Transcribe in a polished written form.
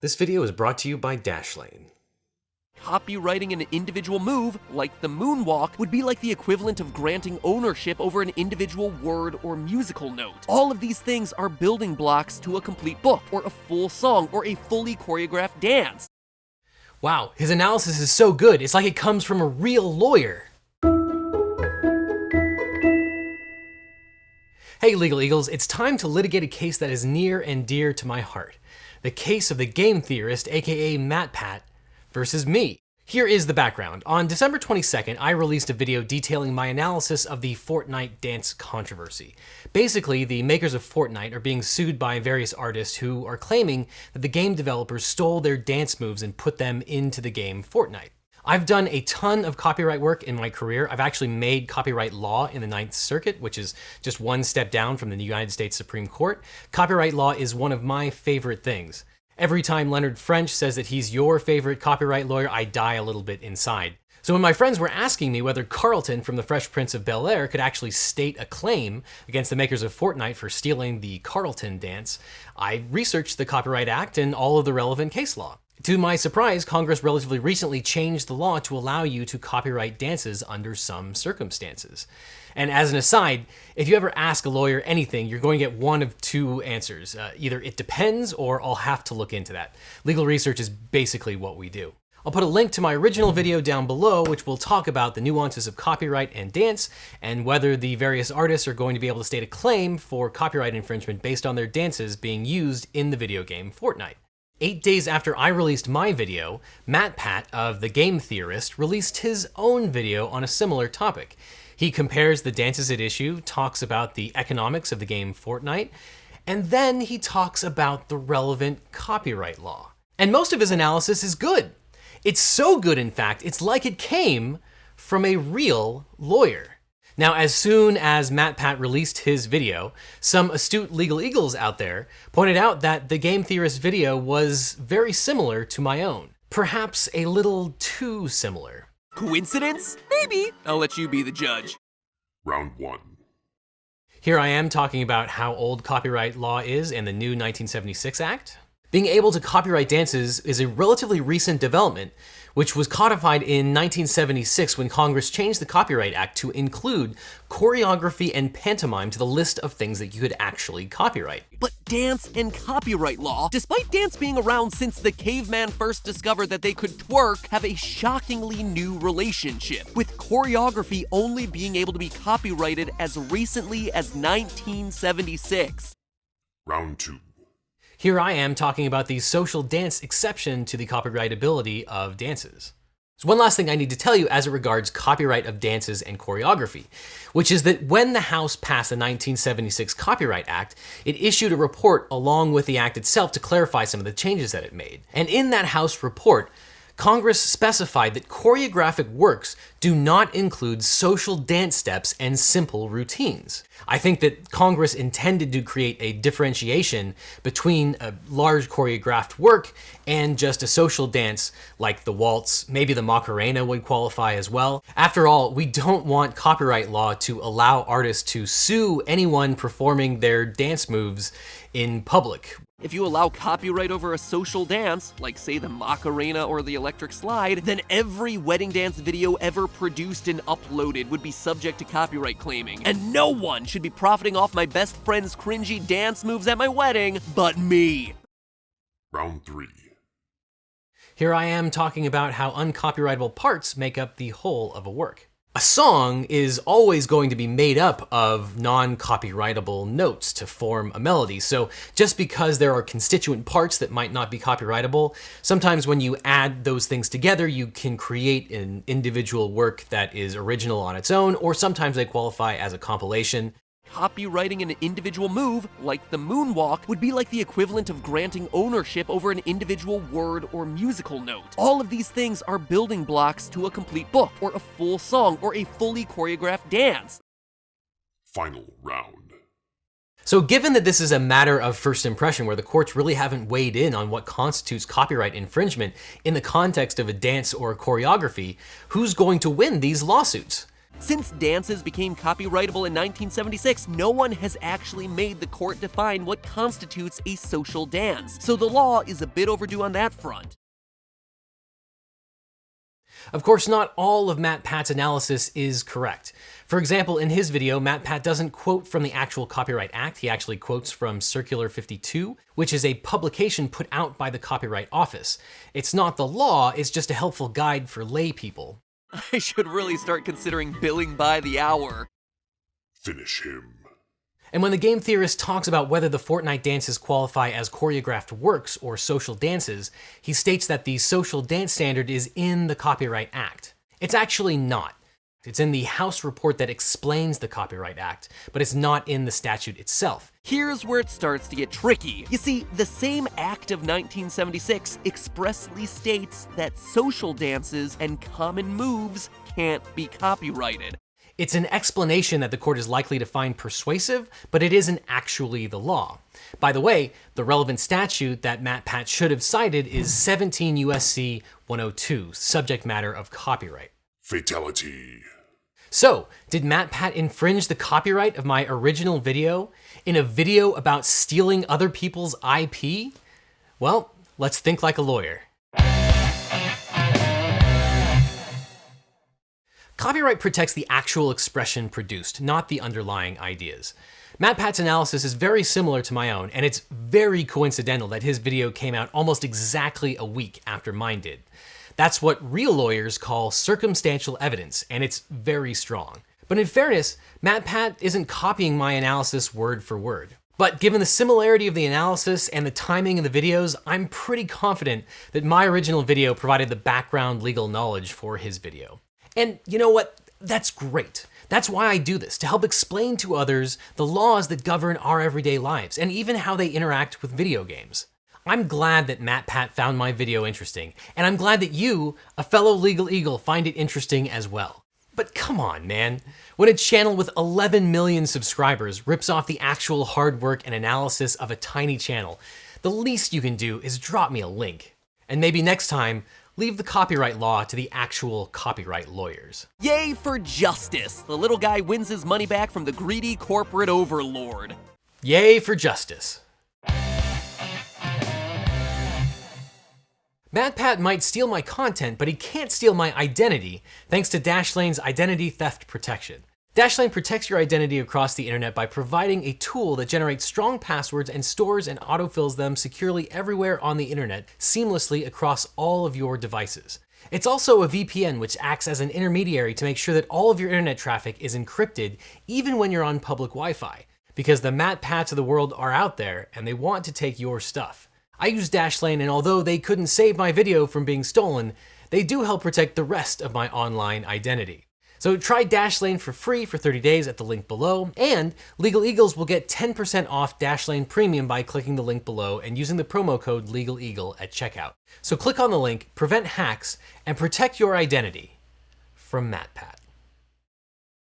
This video is brought to you by Dashlane. Copywriting an individual move, like the moonwalk, would be like the equivalent of granting ownership over an individual word or musical note. All of these things are building blocks to a complete book, or a full song, or a fully choreographed dance. Wow, his analysis is so good, it's like it comes from a real lawyer. Hey Legal Eagles, it's time to litigate a case that is near and dear to my heart. The case of the game theorist, aka MatPat, versus me. Here is the background. On December 22nd, I released a video detailing my analysis of the Fortnite dance controversy. Basically, the makers of Fortnite are being sued by various artists who are claiming that the game developers stole their dance moves and put them into the game Fortnite. I've done a ton of copyright work in my career. I've actually made copyright law in the Ninth Circuit, which is just one step down from the United States Supreme Court. Copyright law is one of my favorite things. Every time Leonard French says that he's your favorite copyright lawyer, I die a little bit inside. So when my friends were asking me whether Carlton from The Fresh Prince of Bel-Air could actually state a claim against the makers of Fortnite for stealing the Carlton dance, I researched the Copyright Act and all of the relevant case law. To my surprise, Congress relatively recently changed the law to allow you to copyright dances under some circumstances. And as an aside, if you ever ask a lawyer anything, you're going to get one of two answers. Either it depends or I'll have to look into that. Legal research is basically what we do. I'll put a link to my original video down below, which will talk about the nuances of copyright and dance, and whether the various artists are going to be able to state a claim for copyright infringement based on their dances being used in the video game Fortnite. 8 days after I released my video, MatPat of The Game Theorist released his own video on a similar topic. He compares the dances at issue, talks about the economics of the game Fortnite, and then he talks about the relevant copyright law. And most of his analysis is good. It's so good, in fact, it's like it came from a real lawyer. Now, as soon as MatPat released his video, some astute legal eagles out there pointed out that the Game Theorist video was very similar to my own. Perhaps a little too similar. Coincidence? Maybe. I'll let you be the judge. Round 1. Here I am talking about how old copyright law is and the new 1976 Act. Being able to copyright dances is a relatively recent development, which was codified in 1976 when Congress changed the Copyright Act to include choreography and pantomime to the list of things that you could actually copyright. But dance and copyright law, despite dance being around since the caveman first discovered that they could twerk, have a shockingly new relationship, with choreography only being able to be copyrighted as recently as 1976. Round 2. Here I am talking about the social dance exception to the copyrightability of dances. So one last thing I need to tell you as it regards copyright of dances and choreography, which is that when the House passed the 1976 Copyright Act, it issued a report along with the act itself to clarify some of the changes that it made. And in that House report, Congress specified that choreographic works do not include social dance steps and simple routines. I think that Congress intended to create a differentiation between a large choreographed work and just a social dance like the waltz. Maybe the Macarena would qualify as well. After all, we don't want copyright law to allow artists to sue anyone performing their dance moves in public. If you allow copyright over a social dance, like say the Macarena or the Electric Slide, then every wedding dance video ever produced and uploaded would be subject to copyright claiming. And no one should be profiting off my best friend's cringy dance moves at my wedding but me. Round 3. Here I am talking about how uncopyrightable parts make up the whole of a work. A song is always going to be made up of non-copyrightable notes to form a melody, so just because there are constituent parts that might not be copyrightable, sometimes when you add those things together, you can create an individual work that is original on its own, or sometimes they qualify as a compilation. Copywriting an individual move, like the moonwalk, would be like the equivalent of granting ownership over an individual word or musical note. All of these things are building blocks to a complete book, or a full song, or a fully choreographed dance. Final round. So given that this is a matter of first impression where the courts really haven't weighed in on what constitutes copyright infringement in the context of a dance or a choreography, who's going to win these lawsuits? Since dances became copyrightable in 1976, no one has actually made the court define what constitutes a social dance, so the law is a bit overdue on that front. Of course, not all of MatPat's analysis is correct. For example, in his video, MatPat doesn't quote from the actual Copyright Act, he actually quotes from Circular 52, which is a publication put out by the Copyright Office. It's not the law, it's just a helpful guide for lay people. I should really start considering billing by the hour. Finish him. And when the game theorist talks about whether the Fortnite dances qualify as choreographed works or social dances, he states that the social dance standard is in the Copyright Act. It's actually not. It's in the House report that explains the Copyright Act, but it's not in the statute itself. Here's where it starts to get tricky. You see, the same Act of 1976 expressly states that social dances and common moves can't be copyrighted. It's an explanation that the court is likely to find persuasive, but it isn't actually the law. By the way, the relevant statute that MatPat should have cited is 17 U.S.C. 102, subject matter of copyright. Fatality. So, did MatPat infringe the copyright of my original video in a video about stealing other people's IP? Well, let's think like a lawyer. Copyright protects the actual expression produced, not the underlying ideas. MatPat's analysis is very similar to my own, and it's very coincidental that his video came out almost exactly a week after mine did. That's what real lawyers call circumstantial evidence, and it's very strong. But in fairness, MatPat isn't copying my analysis word for word. But given the similarity of the analysis and the timing of the videos, I'm pretty confident that my original video provided the background legal knowledge for his video. And you know what? That's great. That's why I do this, to help explain to others the laws that govern our everyday lives, and even how they interact with video games. I'm glad that MatPat found my video interesting, and I'm glad that you, a fellow Legal Eagle, find it interesting as well. But come on, man. When a channel with 11 million subscribers rips off the actual hard work and analysis of a tiny channel, the least you can do is drop me a link. And maybe next time, leave the copyright law to the actual copyright lawyers. Yay for justice! The little guy wins his money back from the greedy corporate overlord. Yay for justice. MatPat might steal my content, but he can't steal my identity, thanks to Dashlane's identity theft protection. Dashlane protects your identity across the internet by providing a tool that generates strong passwords and stores and autofills them securely everywhere on the internet, seamlessly across all of your devices. It's also a VPN which acts as an intermediary to make sure that all of your internet traffic is encrypted even when you're on public Wi-Fi, because the MatPats of the world are out there and they want to take your stuff. I use Dashlane, and although they couldn't save my video from being stolen, they do help protect the rest of my online identity. So try Dashlane for free for 30 days at the link below, and Legal Eagles will get 10% off Dashlane Premium by clicking the link below and using the promo code LegalEagle at checkout. So click on the link, prevent hacks, and protect your identity from MatPat.